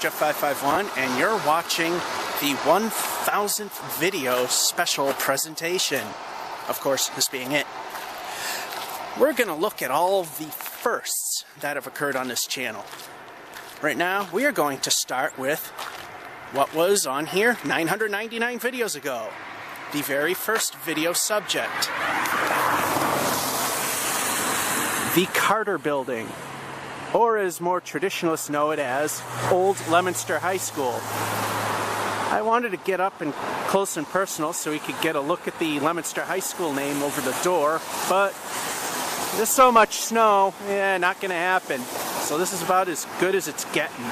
Jeff551, and you're watching the 1000th video special presentation. Of course, this being it. We're going to look at all of the firsts that have occurred on this channel. Right now, we are going to start with what was on here 999 videos ago. The very first video subject. The Carter Building, or as more traditionalists know it as, Old Leominster High School. I wanted to get up and close and personal so we could get a look at the Leominster High School name over the door, but there's so much snow, not gonna happen. So this is about as good as it's getting,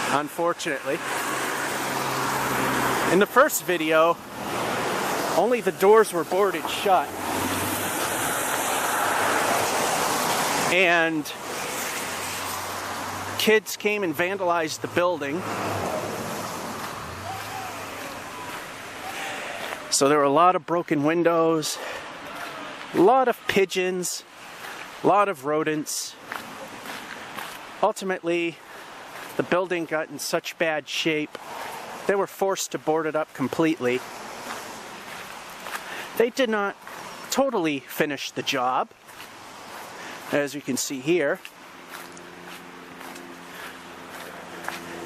unfortunately. In the first video, only the doors were boarded shut. And kids came and vandalized the building. So there were a lot of broken windows, a lot of pigeons, a lot of rodents. Ultimately, the building got in such bad shape, they were forced to board it up completely. They did not totally finish the job, as you can see here.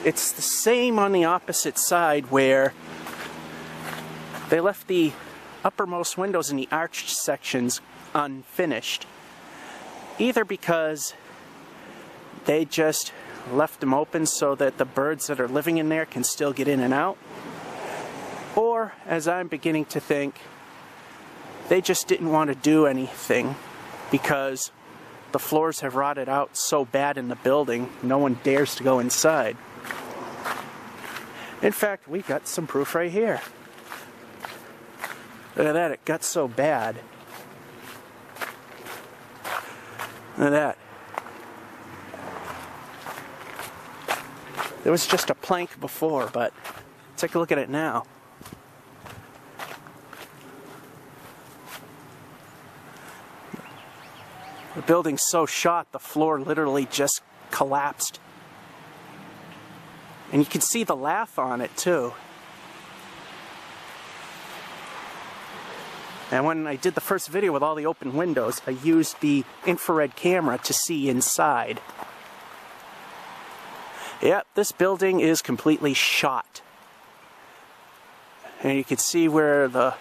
It's the same on the opposite side, where they left the uppermost windows in the arched sections unfinished, either because they just left them open so that the birds that are living in there can still get in and out, or, as I'm beginning to think, they just didn't want to do anything because the floors have rotted out so bad in the building, no one dares to go inside. In fact, we got some proof right here. Look at that, it got so bad. Look at that. There was just a plank before, but take a look at it now. The building's so shot, the floor literally just collapsed. And you can see the lath on it too. And when I did the first video with all the open windows, I used the infrared camera to see inside. Yep, this building is completely shot. And you can see where the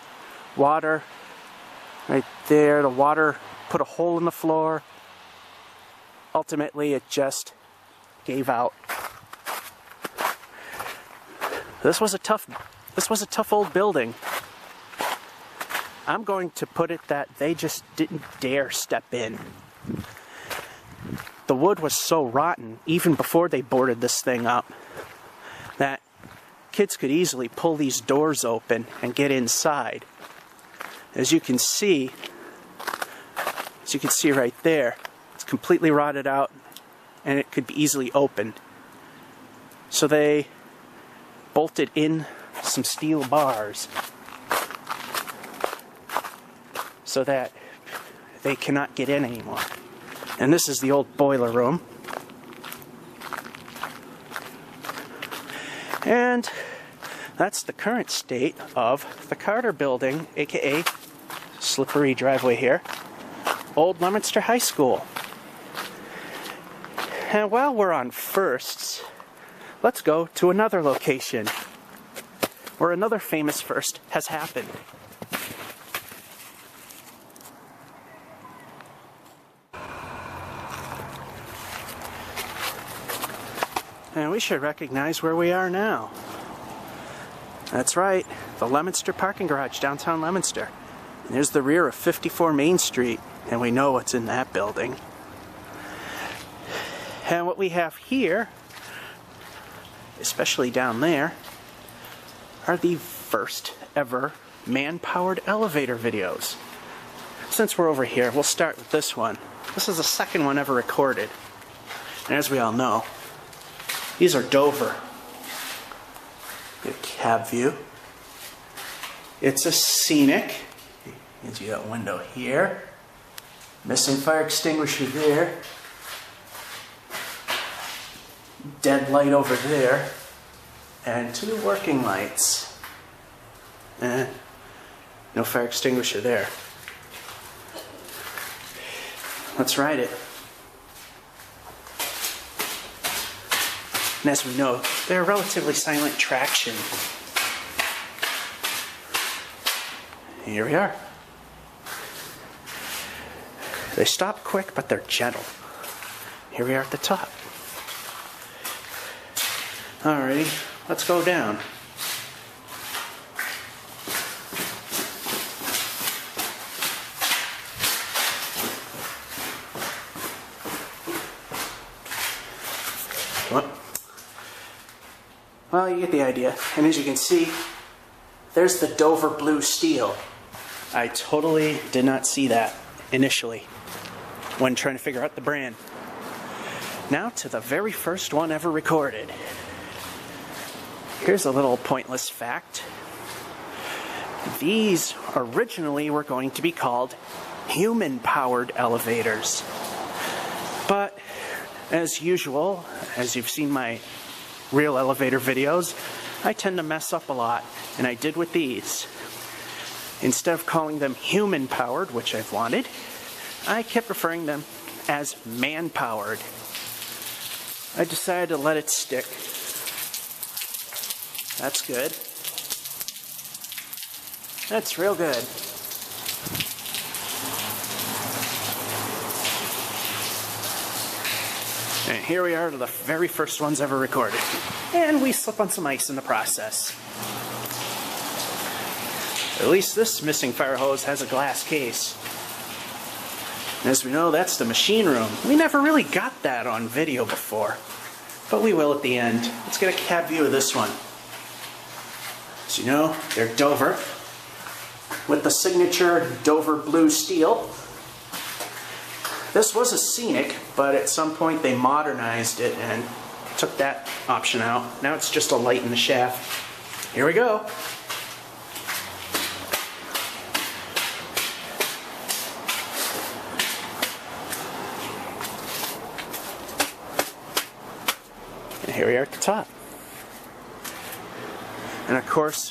water, right there, the water put a hole in the floor. Ultimately, it just gave out. This was a tough old building. I'm going to put it that they just didn't dare step in. The wood was so rotten, even before they boarded this thing up, that kids could easily pull these doors open and get inside. As you can see right there, it's completely rotted out and it could be easily opened. So they bolted in some steel bars so that they cannot get in anymore. And this is the old boiler room. And that's the current state of the Carter Building, aka slippery driveway here, Old Leominster High School. And while we're on firsts, let's go to another location where another famous first has happened. And we should recognize where we are now. That's right, the Leominster parking garage, downtown Leominster. And there's the rear of 54 Main Street, and we know what's in that building. And what we have here, especially down there, are the first ever man-powered elevator videos. Since we're over here, we'll start with this one. This is the second one ever recorded. And as we all know, these are Dover. Get a cab view. It's a scenic. You see that window here. Missing fire extinguisher there. dead light over there, and 2 working lights. No fire extinguisher there. Let's ride it. And as we know, they're relatively silent traction. Here we are. They stop quick, but they're gentle. Here we are at the top. Alrighty, let's go down. Well, you get the idea. And as you can see, there's the Dover blue steel. I totally did not see that initially when trying to figure out the brand. Now to the very first one ever recorded. Here's a little pointless fact. These originally were going to be called human-powered elevators. But as usual, as you've seen my real elevator videos, I tend to mess up a lot, and I did with these. Instead of calling them human-powered, which I've wanted, I kept referring them as man-powered. I decided to let it stick. That's good. That's real good. And here we are to the very first ones ever recorded. And we slip on some ice in the process. At least this missing fire hose has a glass case. And as we know, that's the machine room. We never really got that on video before, but we will at the end. Let's get a cab view of this one. As you know, they're Dover, with the signature Dover blue steel. This was a scenic, but at some point they modernized it and took that option out. Now it's just a light in the shaft. Here we go. And here we are at the top. And of course,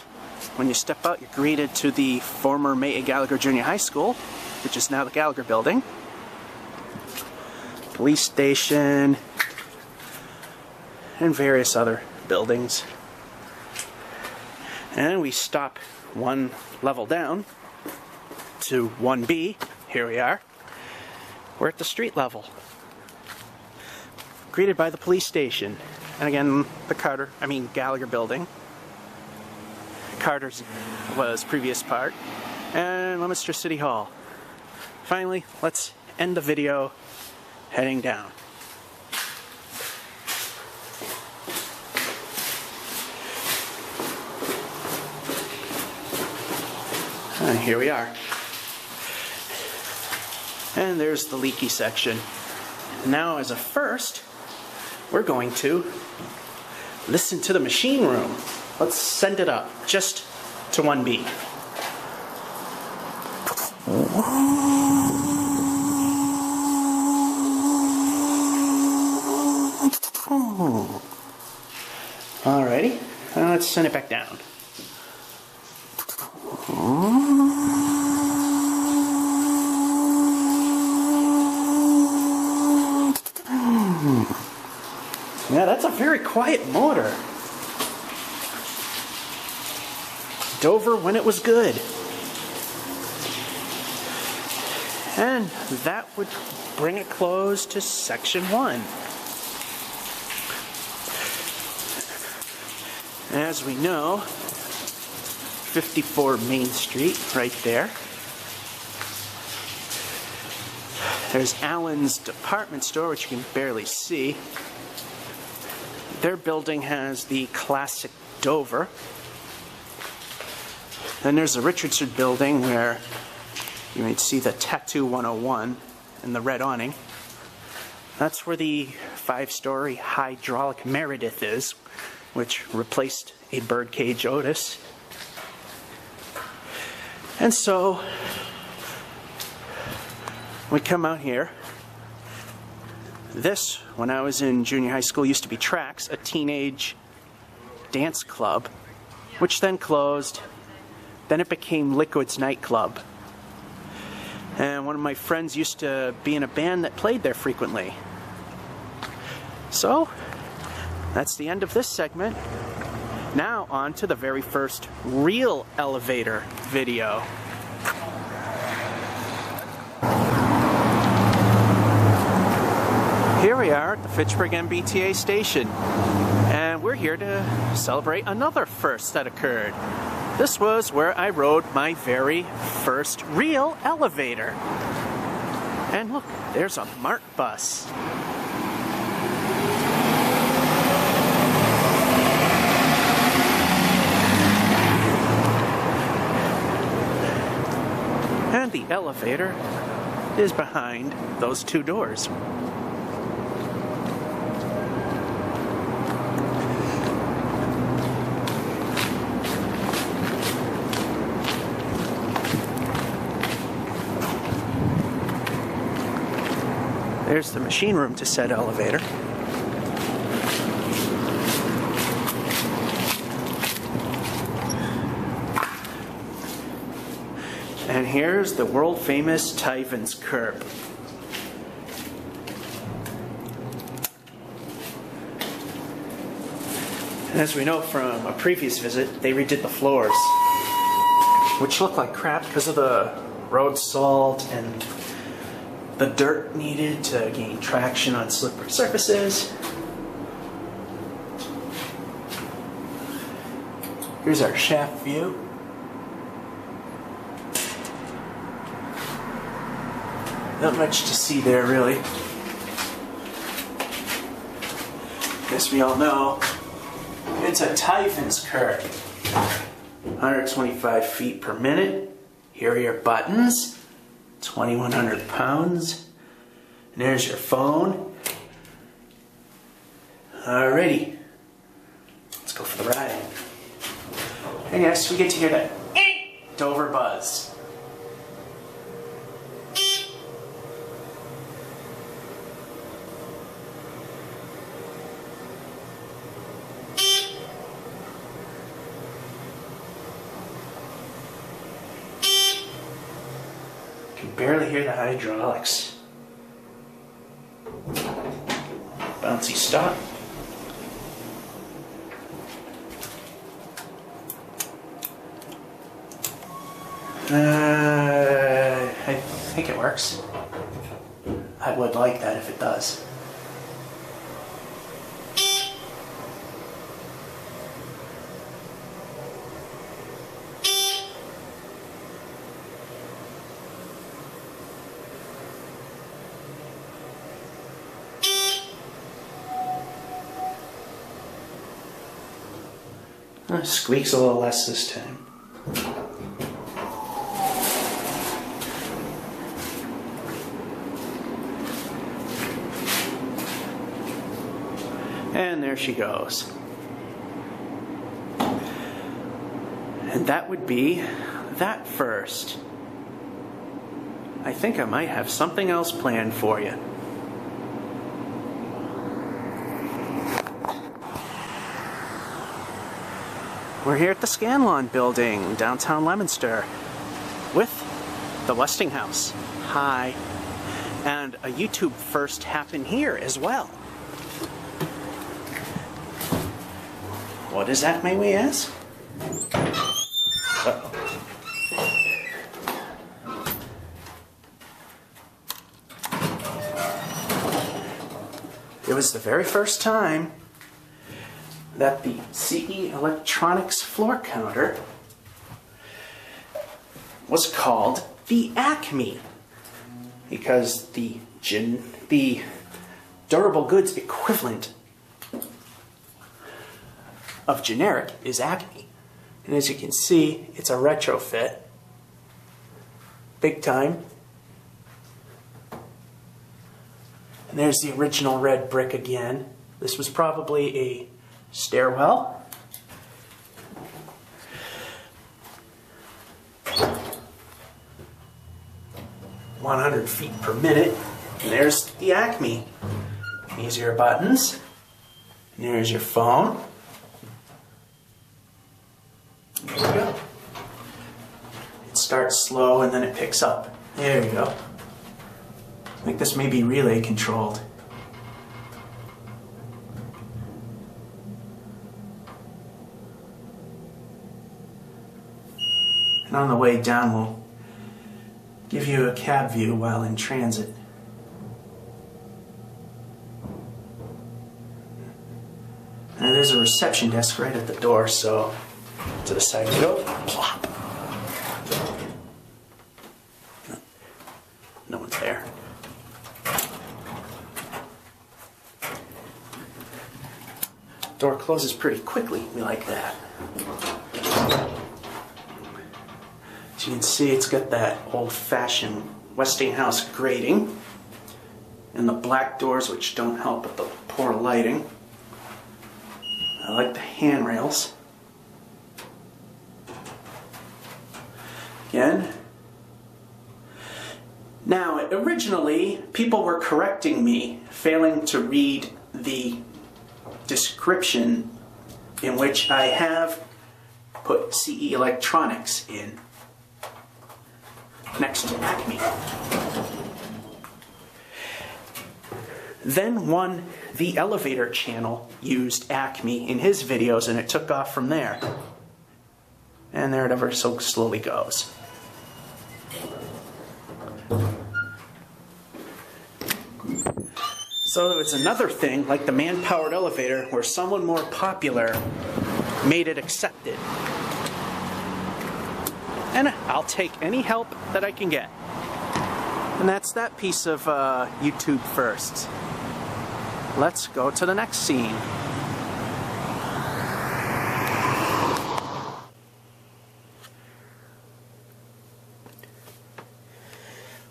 when you step out, you're greeted to the former May A. Gallagher Junior High School, which is now the Gallagher Building. Police station, and various other buildings. And we stop one level down to 1B. Here we are. We're at the street level. Greeted by the police station. And again, the Gallagher Building. Carter's was previous part. And Leominster City Hall. Finally, let's end the video heading down. And here we are. And there's the leaky section. Now, as a first, we're going to listen to the machine room. Let's send it up just to 1B. Alrighty, let's send it back down. Yeah, that's a very quiet motor. Dover when it was good. And that would bring it close to section 1. As we know, 54 Main Street right there. There's Allen's department store, which you can barely see. Their building has the classic Dover. Then there's the Richardson building where you might see the Tattoo 101 and the red awning. That's where the 5-story hydraulic Meredith is, which replaced a birdcage Otis. And so we come out here, This, when I was in junior high school, used to be Trax, a teenage dance club, which then closed. Then it became Liquid's nightclub. And one of my friends used to be in a band that played there frequently. So, that's the end of this segment. Now on to the very first real elevator video. Here we are at the Fitchburg MBTA Station, and we're here to celebrate another first that occurred. This was where I rode my very first real elevator. And look, there's a MART bus. And the elevator is behind those two doors. There's the machine room to said elevator. And here's the world-famous Tyven's curb. And as we know from a previous visit, they redid the floors, which look like crap because of the road salt and the dirt needed to gain traction on slippery surfaces. Here's our shaft view. Not much to see there, really. Guess we all know it's a Tyven's curve. 125 feet per minute. Here are your buttons. 2,100 pounds. And there's your phone. Alrighty. Let's go for the ride. And yes, we get to hear that Dover buzz. Can barely hear the hydraulics. Bouncy stop. I think it works. I would like that if it does. Squeaks a little less this time. And there she goes. And that would be that first. I think I might have something else planned for you. We're here at the Scanlon building, downtown Leominster, with the Westinghouse High. And a YouTube first happened here as well. What is that, may we ask? Uh-oh. It was the very first time that the CEelectronics floor counter was called the ACME, because the durable goods equivalent of generic is ACME. And as you can see, it's a retrofit. Big time. And there's the original red brick again. This was probably a stairwell. "100 feet per minute." And there's the ACME. These are your buttons. And there's your phone. There we go. It starts slow and then it picks up. There you go. I think this may be relay controlled. And on the way down, we'll give you a cab view while in transit. And there's a reception desk right at the door, so to the side we go. Plop. No one's there. Door closes pretty quickly. We like that. As you can see, it's got that old-fashioned Westinghouse grating and the black doors, which don't help with the poor lighting. I like the handrails. Again. Now, originally, people were correcting me, failing to read the description in which I have put CEelectronics in next to ACME. Then the elevator channel used ACME in his videos, and it took off from there. And there it ever so slowly goes. So it's another thing, like the man-powered elevator, where someone more popular made it accepted. And I'll take any help that I can get. And that's that piece of YouTube first. Let's go to the next scene.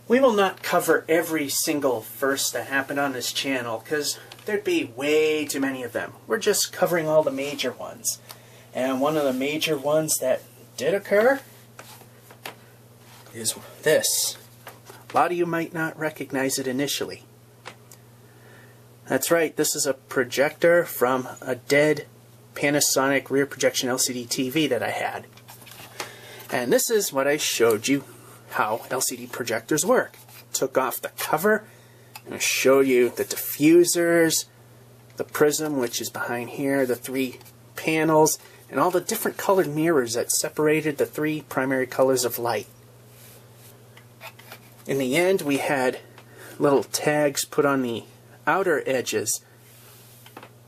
We will not cover every single first that happened on this channel, because there'd be way too many of them. We're just covering all the major ones. And one of the major ones that did occur is this. A lot of you might not recognize it initially. That's right, this is a projector from a dead Panasonic rear projection LCD TV that I had. And this is what I showed you how LCD projectors work. Took off the cover and I showed you the diffusers, the prism, which is behind here, the 3 panels, and all the different colored mirrors that separated the 3 primary colors of light. In the end, we had little tags put on the outer edges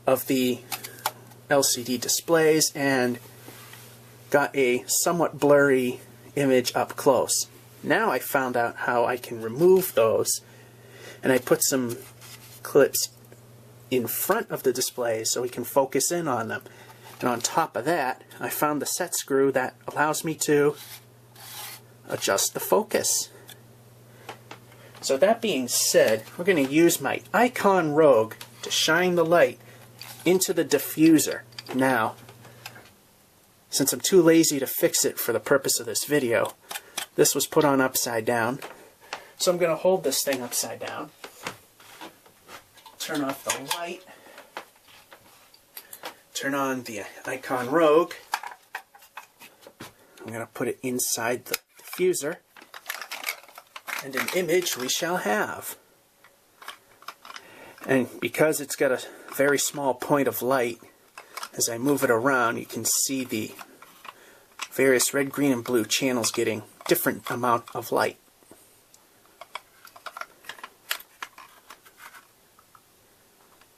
of the LCD displays and got a somewhat blurry image up close. Now I found out how I can remove those, and I put some clips in front of the displays so we can focus in on them. And on top of that, I found the set screw that allows me to adjust the focus. So that being said, we're going to use my Icon Rogue to shine the light into the diffuser. Now, since I'm too lazy to fix it for the purpose of this video, this was put on upside down. So I'm going to hold this thing upside down, turn off the light, turn on the Icon Rogue. I'm going to put it inside the diffuser. And an image we shall have. And because it's got a very small point of light, as I move it around, you can see the various red, green, and blue channels getting different amount of light.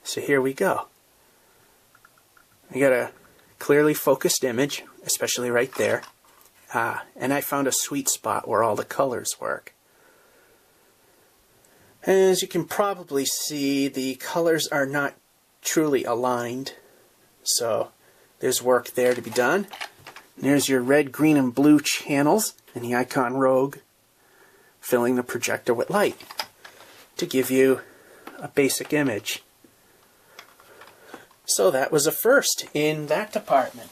So here we go. I got a clearly focused image, especially right there. And I found a sweet spot where all the colors work. As you can probably see, the colors are not truly aligned, so there's work there to be done. And there's your red, green, and blue channels and the Icon Rogue filling the projector with light to give you a basic image. So that was a first in that department.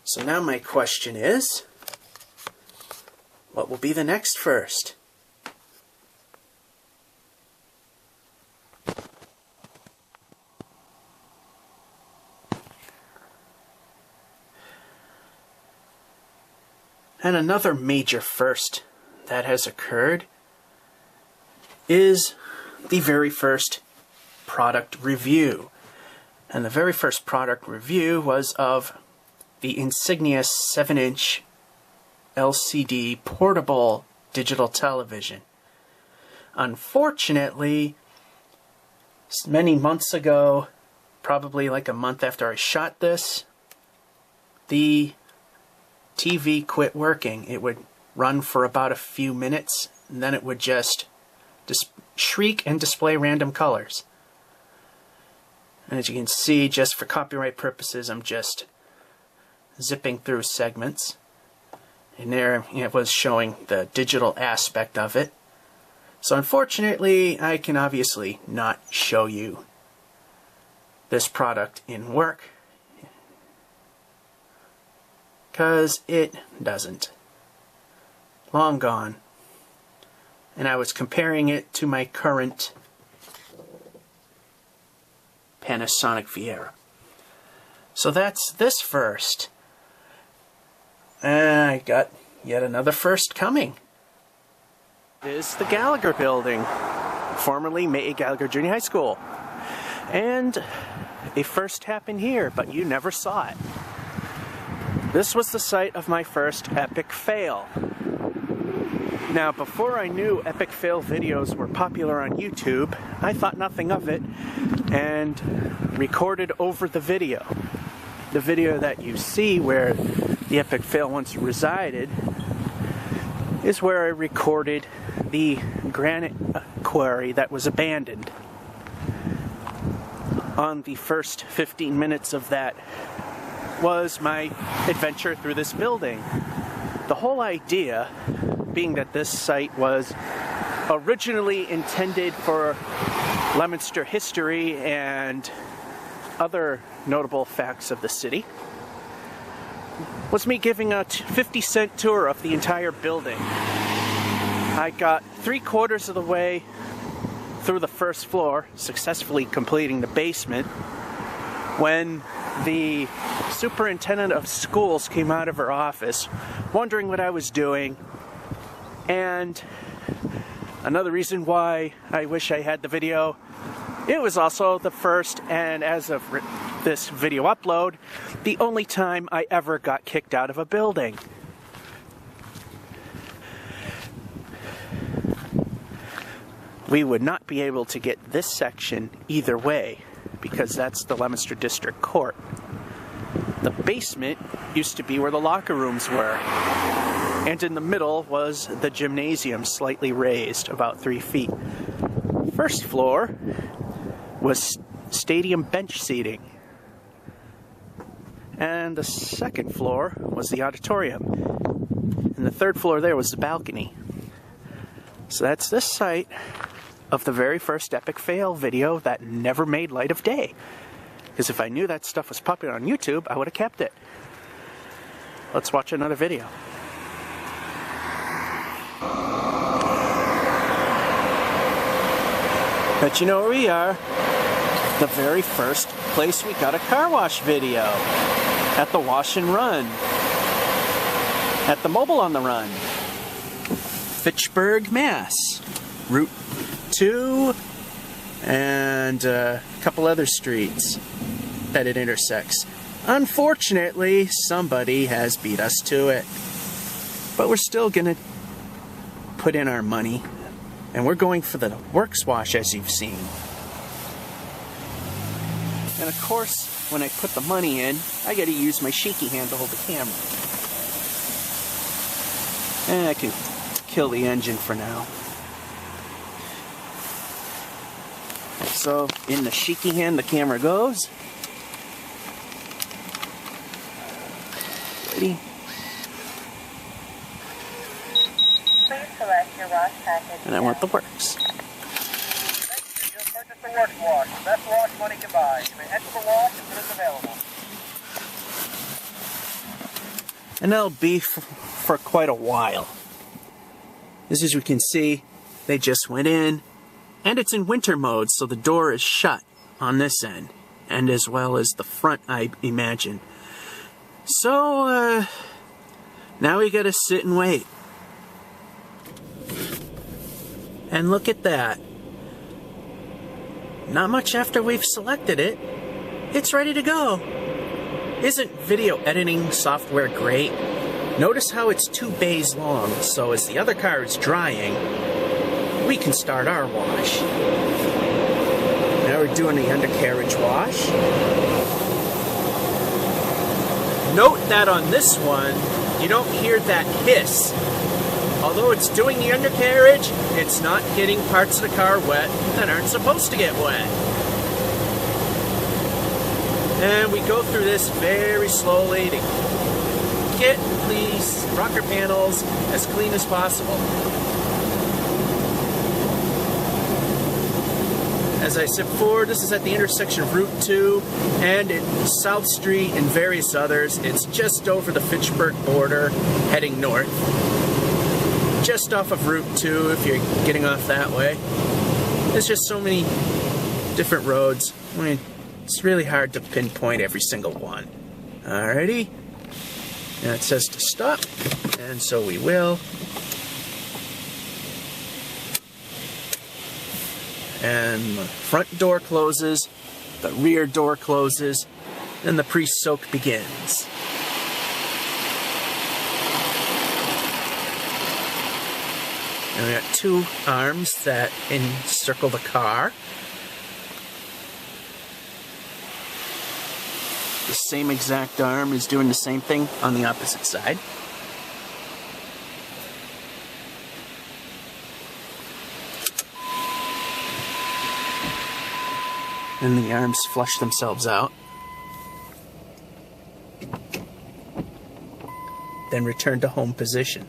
So now my question is, what will be the next first? And another major first that has occurred is the very first product review. And the very first product review was of the Insignia 7-inch LCD portable digital television. Unfortunately, many months ago, probably like a month after I shot this, the TV quit working. It would run for about a few minutes, and then it would just shriek and display random colors. And as you can see, just for copyright purposes, I'm just zipping through segments. And there it was showing the digital aspect of it. So unfortunately, I can obviously not show you this product in work, because it doesn't. Long gone. And I was comparing it to my current Panasonic Viera. So that's this first. And I got yet another first coming. It is the Gallagher Building, formerly May Gallagher Junior High School. And a first happened here, but you never saw it. This was the site of my first epic fail. Now, before I knew epic fail videos were popular on YouTube, I thought nothing of it and recorded over the video. The video that you see where the epic fail once resided is where I recorded the granite quarry that was abandoned. On the first 15 minutes of that was my adventure through this building. The whole idea being that this site was originally intended for Leominster history and other notable facts of the city was me giving a 50-cent tour of the entire building. I got 3/4 of the way through the first floor, successfully completing the basement, when the superintendent of schools came out of her office, wondering what I was doing. And another reason why I wish I had the video, it was also the first, and as of this video upload, the only time I ever got kicked out of a building. We would not be able to get this section either way, because that's the Leominster District Court. The basement used to be where the locker rooms were, and in the middle was the gymnasium, slightly raised, about 3 feet. First floor was stadium bench seating, and the second floor was the auditorium, and the third floor there was the balcony. So that's this site of the very first epic fail video that never made light of day. Because if I knew that stuff was popular on YouTube, I would have kept it. Let's watch another video. But you know where we are? The very first place we got a car wash video. At the Wash and Run. At the Mobile on the Run. Fitchburg, Mass. Route 2 and a couple other streets that it intersects. Unfortunately, somebody has beat us to it. But we're still gonna put in our money, and we're going for the Works Wash, as you've seen. And of course, when I put the money in, I gotta use my shaky hand to hold the camera. And I can kill the engine for now. So, in the shaky hand, the camera goes. Ready? Please select your wash package. And I want the Works. Thank you. You'll purchase the Works Wash. The best wash money can buy. You may enter the wash if it is available. And that'll be for quite a while. As you can see, they just went in. And it's in winter mode, so the door is shut on this end. And as well as the front, I imagine. So, Now we gotta sit and wait. And look at that. Not much after we've selected it, it's ready to go. Isn't video editing software great? Notice how it's 2 bays long, so as the other car is drying, we can start our wash. Now we're doing the undercarriage wash. Note that on this one, you don't hear that hiss. Although it's doing the undercarriage, it's not getting parts of the car wet that aren't supposed to get wet. And we go through this very slowly to get these rocker panels as clean as possible. As I said before, this is at the intersection of Route 2 and South Street and various others. It's just over the Fitchburg border, heading north. Just off of Route 2 if you're getting off that way. There's just so many different roads. I mean, it's really hard to pinpoint every single one. Alrighty. Now it says to stop, and so we will. And the front door closes, the rear door closes, and the pre-soak begins. And we got 2 arms that encircle the car. The same exact arm is doing the same thing on the opposite side. And the arms flush themselves out. Then return to home position.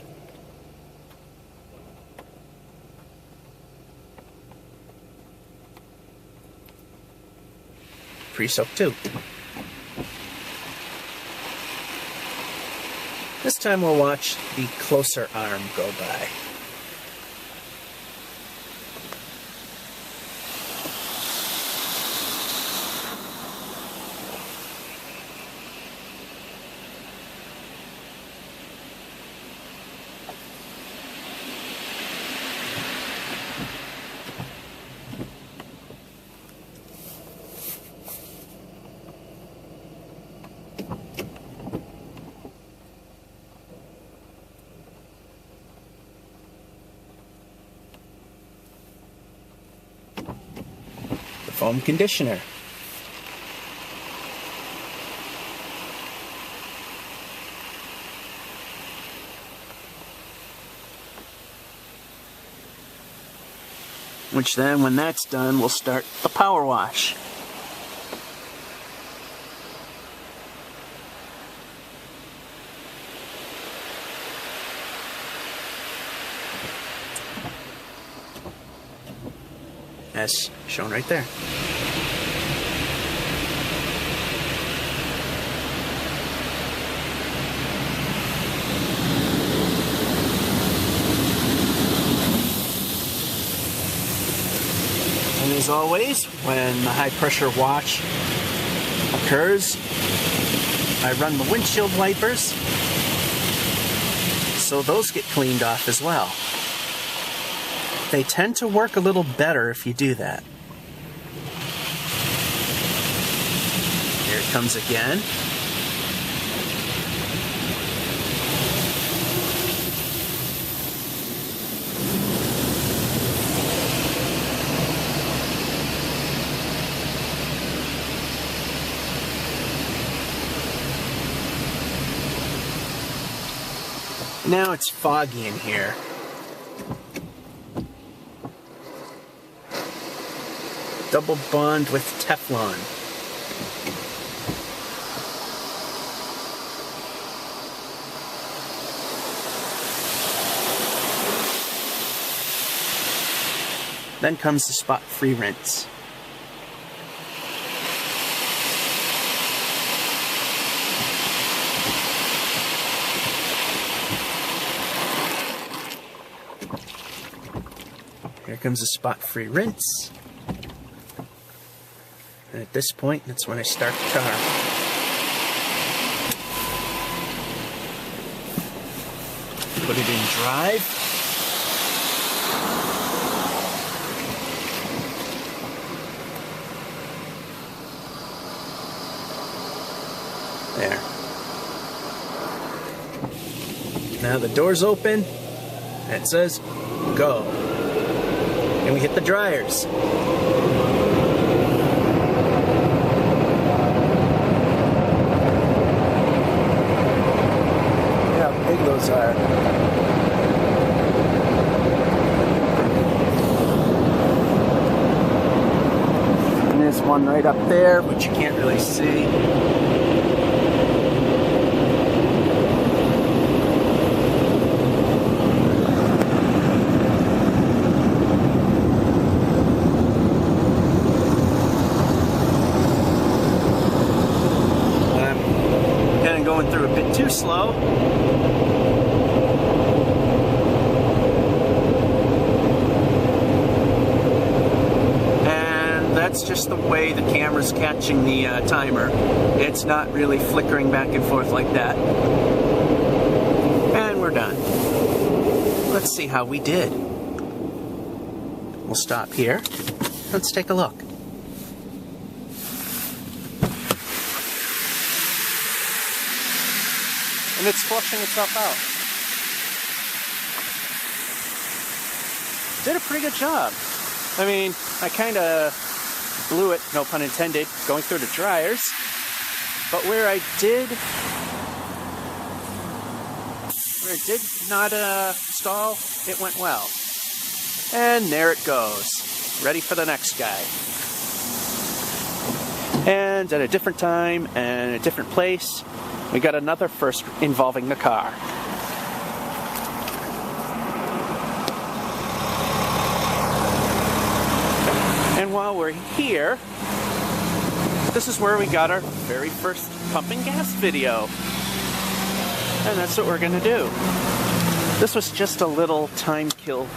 Pre-soak 2. This time we'll watch the closer arm go by. Foam conditioner. Which then, when that's done, we'll start the power wash. As shown right there. And as always, when the high pressure wash occurs, I run the windshield wipers so those get cleaned off as well. They tend to work a little better if you do that. Here it comes again. Now it's foggy in here. Double bond with Teflon. Then comes the spot-free rinse. Here comes the spot-free rinse. And at this point, that's when I start the car. Put it in drive. There. Now the door's open, and it says, go. And we hit the dryers. Look how big those are. And there's one right up there, which you can't really see. Through a bit too slow. And that's just the way the camera's catching the timer. It's not really flickering back and forth like that. And we're done. Let's see how we did. We'll stop here. Let's take a look. And it's flushing itself out. Did a pretty good job. I mean, I kind of blew it, no pun intended, going through the dryers. But where it did not stall, it went well. And there it goes. Ready for the next guy. And at a different time and a different place, we got another first involving the car. And while we're here, this is where we got our very first pumping gas video. And that's what we're gonna do. This was just a little time kill.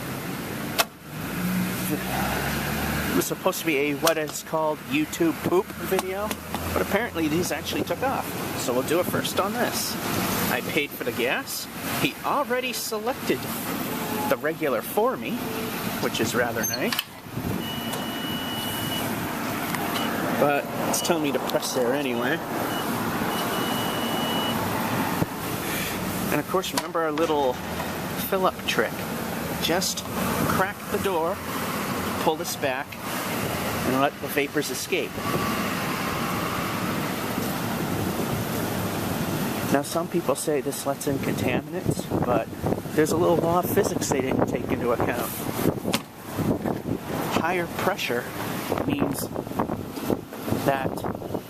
It was supposed to be a what is called YouTube poop video, but apparently these actually took off. So we'll do it first on this. I paid for the gas. He already selected the regular for me, which is rather nice. But it's telling me to press there anyway. And of course, remember our little fill-up trick. Just crack the door, pull this back, and let the vapors escape. Now, some people say this lets in contaminants, but there's a little law of physics they didn't take into account. Higher pressure means that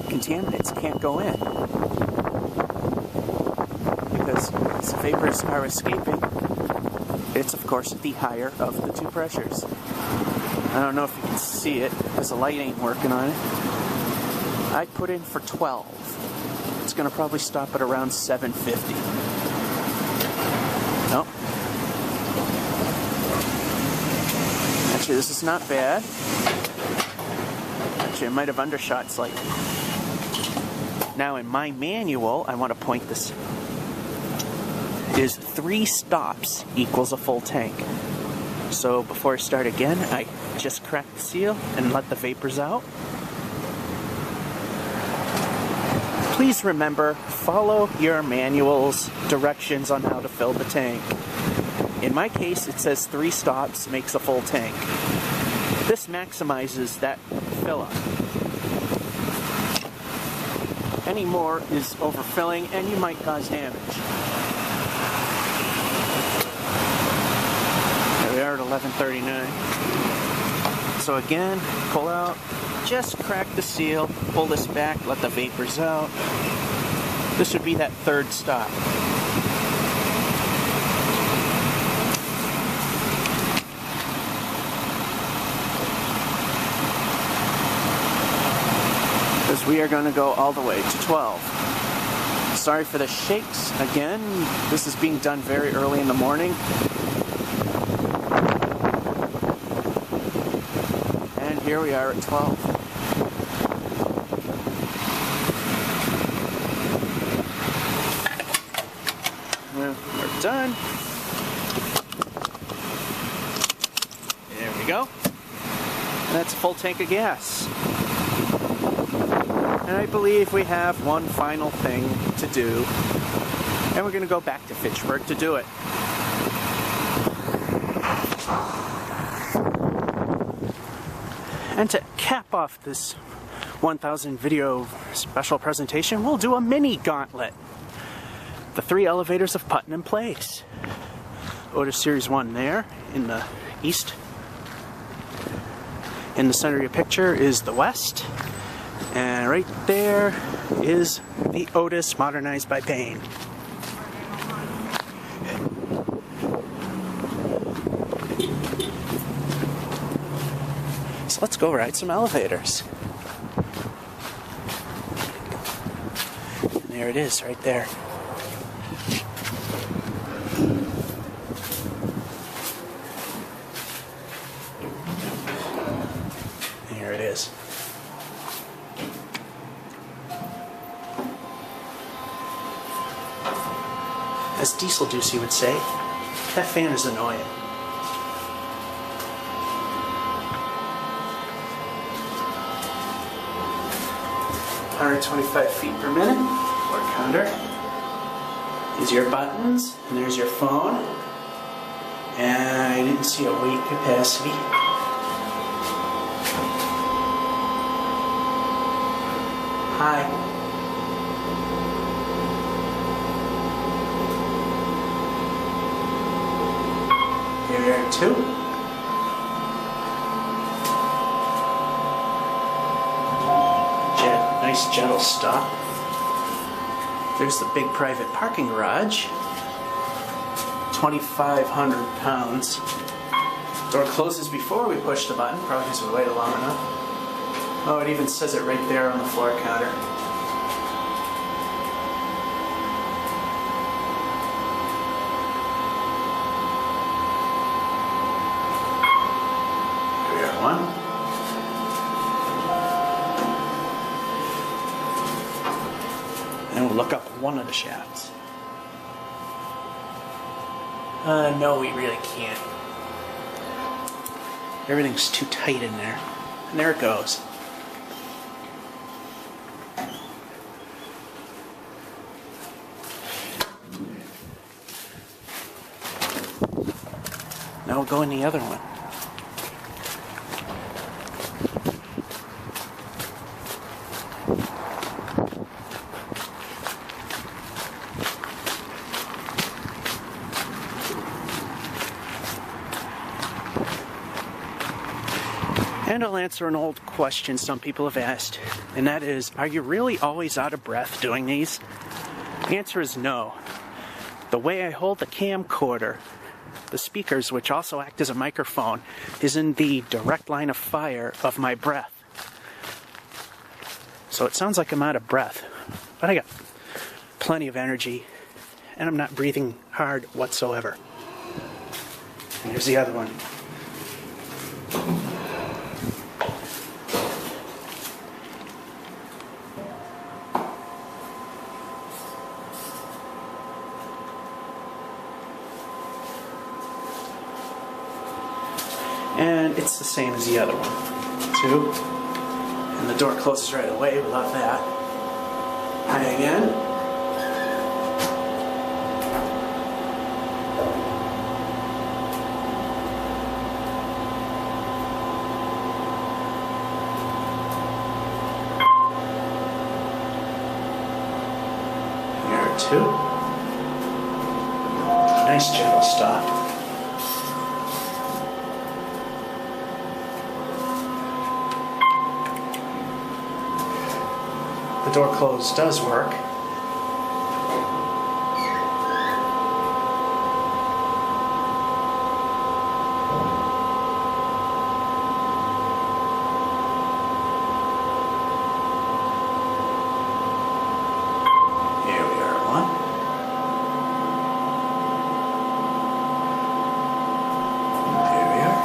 contaminants can't go in. Because as the vapors are escaping, it's of course the higher of the two pressures. I don't know if you can see it, because the light ain't working on it. I put in for 12. It's going to probably stop at around 750. Nope. Actually, this is not bad. Actually, I might have undershot slightly. Now, in my manual, I want to point this, is 3 stops equals a full tank. So before I start again, I just crack the seal and let the vapors out. Please remember, follow your manual's directions on how to fill the tank. In my case, it says 3 stops makes a full tank. This maximizes that fill-up. Any more is overfilling and you might cause damage. There we are at 11:39. So again, pull out. Just crack the seal, pull this back, let the vapors out. This would be that 3rd stop. Because we are going to go all the way to 12. Sorry for the shakes. Again, this is being done very early in the morning. And here we are at 12. We're done. you go. And that's a full tank of gas. And I believe we have one final thing to do. And we're going to go back to Fitchburg to do it. And to cap off this 1000 video special presentation, we'll do a mini gauntlet. The 3 elevators of Putnam Place. Otis Series 1 there in the east. In the center of your picture is the west. And right there is the Otis modernized by Payne. So let's go ride some elevators. And there it is, right there. There it is. As Diesel Ducey would say, that fan is annoying. .125 feet per minute, floor counter. These are your buttons, and there's your phone. And I didn't see a weight capacity. Hi. Here we are, 2. Nice gentle stop. There's the big private parking garage. 2,500 pounds. Door closes before we push the button, probably because we waited long enough. Oh, it even says it right there on the floor counter. Here we are, 1. And we'll look up one of the shafts. No, we really can't. Everything's too tight in there. And there it goes. Now we'll go in the other one. And I'll answer an old question some people have asked, and that is, are you really always out of breath doing these? The answer is no. The way I hold the camcorder, the speakers, which also act as a microphone, is in the direct line of fire of my breath. So it sounds like I'm out of breath, but I got plenty of energy, and I'm not breathing hard whatsoever. And here's the other one. And it's the same as the other one. 2. And the door closes right away without that. High again. Here are 2. Nice gentle stop. The door close does work. Here we are, 1. Here we are.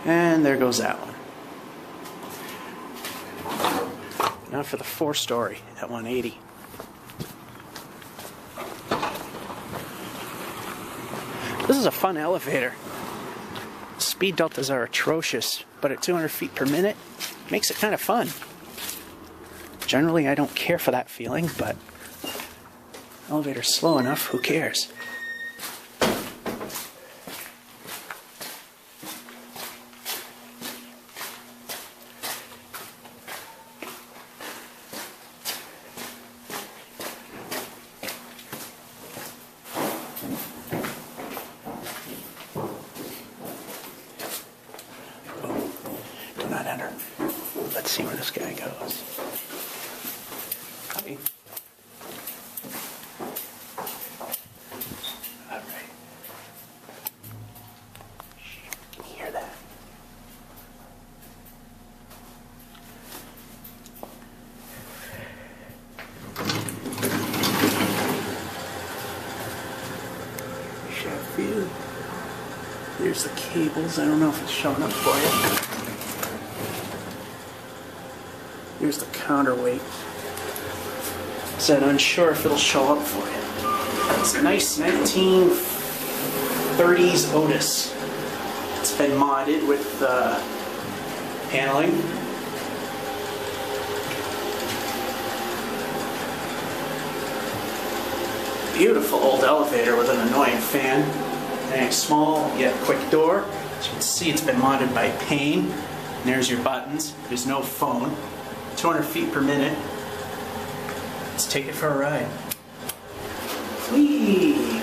And there goes that one. Now for the 4-story at 180. This is a fun elevator. Speed deltas are atrocious, but at 200 feet per minute, makes it kind of fun. Generally, I don't care for that feeling, but elevator's slow enough, who cares? Do not enter. Let's see where this guy goes. Hi. Alright. Can you hear that? Shaft view. There's the cables. I don't know if it's showing up for you. Here's the counterweight. Said unsure if it'll show up for you. It's a nice 1930s Otis. It's been modded with paneling. Beautiful old elevator with an annoying fan. And a small yet quick door. As you can see, it's been modded by Pain. And there's your buttons. There's no phone. 200 feet per minute. Let's take it for a ride. Whee!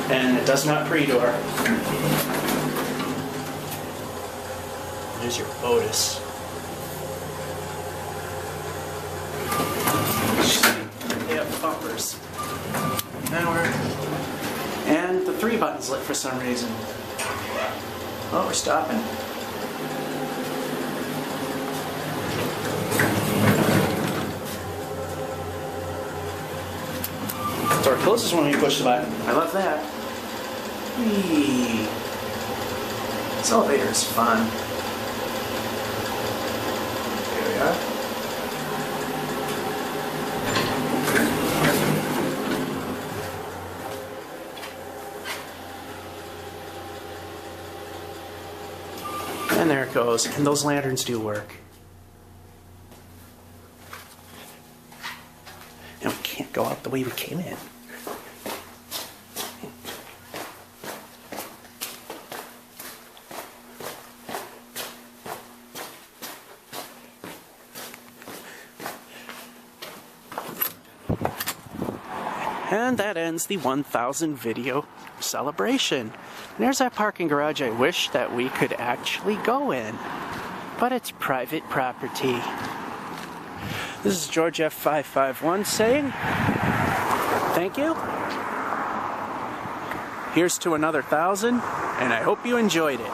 And it does not pre-door. There's your Otis. They have bumpers. And the 3 buttons lit for some reason. Oh, we're stopping. Door closes when you push the button. I love that. Whee! This elevator is fun. Here we are. And there it goes. And those lanterns do work. And we can't go out the way we came in. And that ends the 1000 video celebration. And there's that parking garage I wish that we could actually go in. But it's private property. This is George F551 saying thank you. Here's to another 1000, and I hope you enjoyed it.